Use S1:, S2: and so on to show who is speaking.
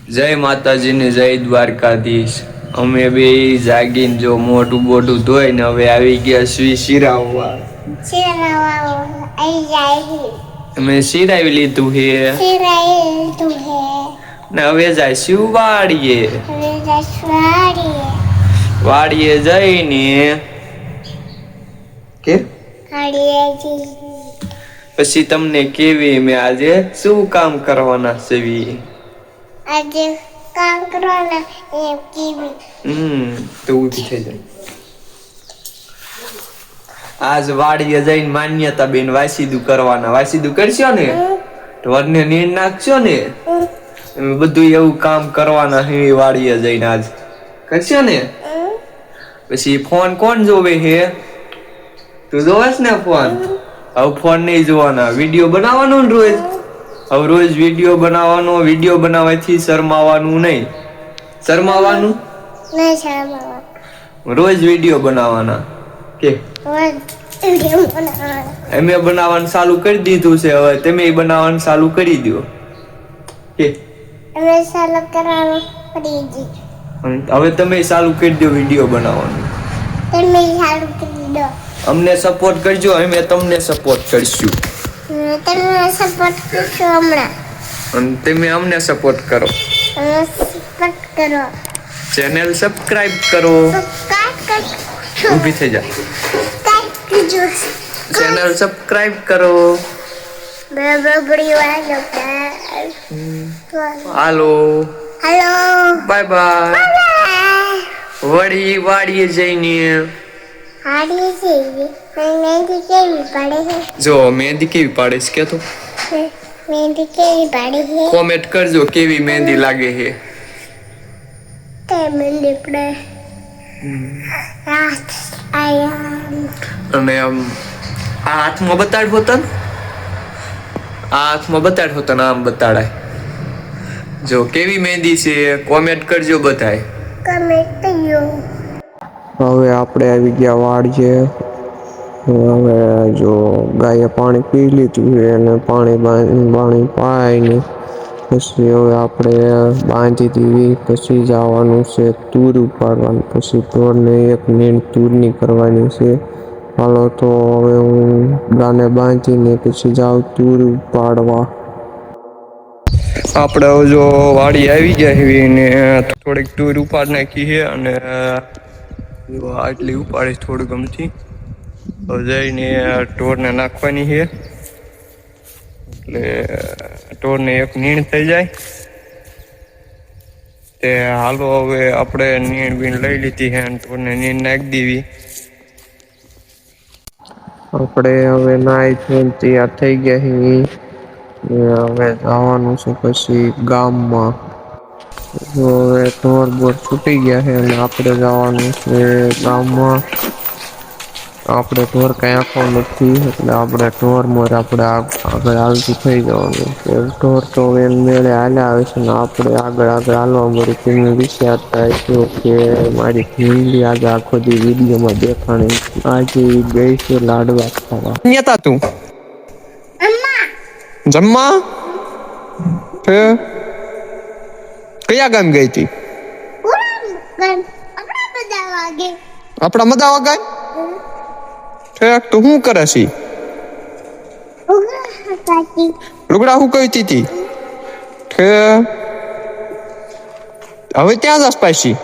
S1: જય માતાજી ને જય દ્વારકાધીશ। અમે બે જાગીને જો મોટું બોટું ધોઈને હવે આવી ગયા શિરાવવા। અમે શિરાવી લીધું હે ને હવે જાય વાડીએ જઈને કે પછી તમને કેવી મેં આજે શું કામ કરવાના છે।
S2: આજે કામ કરવાના એમ કેવી
S1: તો ઊભી થઈ જાય। આજ વાડીએ જઈને માન્યતા બેન વાસીદું કરવાના। વાસીદું કરશો ને ઢોરને નીણ નાખશો ને બધું એવું કામ કરવાના હે વાડીએ જઈને આજ કરશો ને। પછી ફોન કોણ જોવે હે? તું જોવેસ ને ફોન? હવે ફોન નહીં જોવાના, વિડીયો બનાવવાનો ને રોજ। હવે રોજ વિડીયો બનાવવાનો। વિડીયો બનાવવાથી શરમાવાનું નહીં। શરમાવાનું રોજ વિડીયો બનાવવાના કે અમે બનાવવાનું ચાલુ કરી દીધું છે। હવે તમે બનાવવાનું ચાલુ કરી દો કે હવે તમે ચાલુ કરી દો વિડીયો બનાવવાનું। અમને સપોર્ટ કરજો, અમે તમને સપોર્ટ કરશું। અને તમે અમને સપોર્ટ કરો। ચેનલ સબસ્ક્રાઇબ કરો। ઊભી થઈ જા। ચેનલ સબસ્ક્રાઇબ કરો। હાલો બાય બાય। વળી વાડીએ જઈને જો મહેંદી કેવી પાડે છે કે તો કોમેન્ટ કરજો કેવી મહેંદી લાગે છે। અને આમ આ હાથમાં બતાડ હોતા ને, આ હાથમાં બતાડ હોતા ને આમ બતાડાય। જો કેવી મહેંદી છે કોમેન્ટ કરજો બધાય। હવે આપણે આવી ગયા વાડીએ। હવે જો ગાયે પાણી પી લીધું છે અને પાણી પાઈને પછી હવે આપણે બાંધી દીધી। પછી જવાનું છે તૂર ઉપાડવાનું। પછી ઢોરને એક નીણ તૂરની કરવાની છે। હાલો તો હવે હું ગાને બાંધીને પછી જાઉં તૂર ઉપાડવા। આપણે હવે જો વાડી આવી ગયા છે ને થોડીક તૂર ઉપાડ નાખી છે અને આટલી ઉપાડી થોડું ગમથી હવે જઈને ઢોરને નાખવાની છે એટલે ઢોરને એક નીણ થઈ જાય। તે હાલો હવે આપણે નીણ બીણ લઈ લીધી છે અને ઢોરને નીણ નાખી દેવી। આપણે હવે નાઈ ધોઈને તૈયાર થઈ ગયા છીએ। હવે જવાનું છે પછી ગામમાં। હવે ઢોર બોર છૂટી ગયા છે અને આપણે જવાનું છે ગામમાં। આપણે ઢોર કઈ આખો નથી એટલે આપણે ઢોર મોર આપણે આગળ હાલતું થઈ જવાનું। ઢોર તો એમ મેળે હાલ્યા આવે છે ને આપણે આગળ હાલવા મળે। તમે વિચારતા હશો કે મારી ફેમિલી આજે આખો દી વિડીયોમાં દેખાણી આજે ગઈ છે લાડવા ખાવા। નેતા તું જમવા કયા ગામ ગઈ હતી? આપણા મદાવા ગામ। ઠેક તો શું કરે છે? લુગડા હું કહી હતી? ઠેક હવે ત્યાં જશ પાછી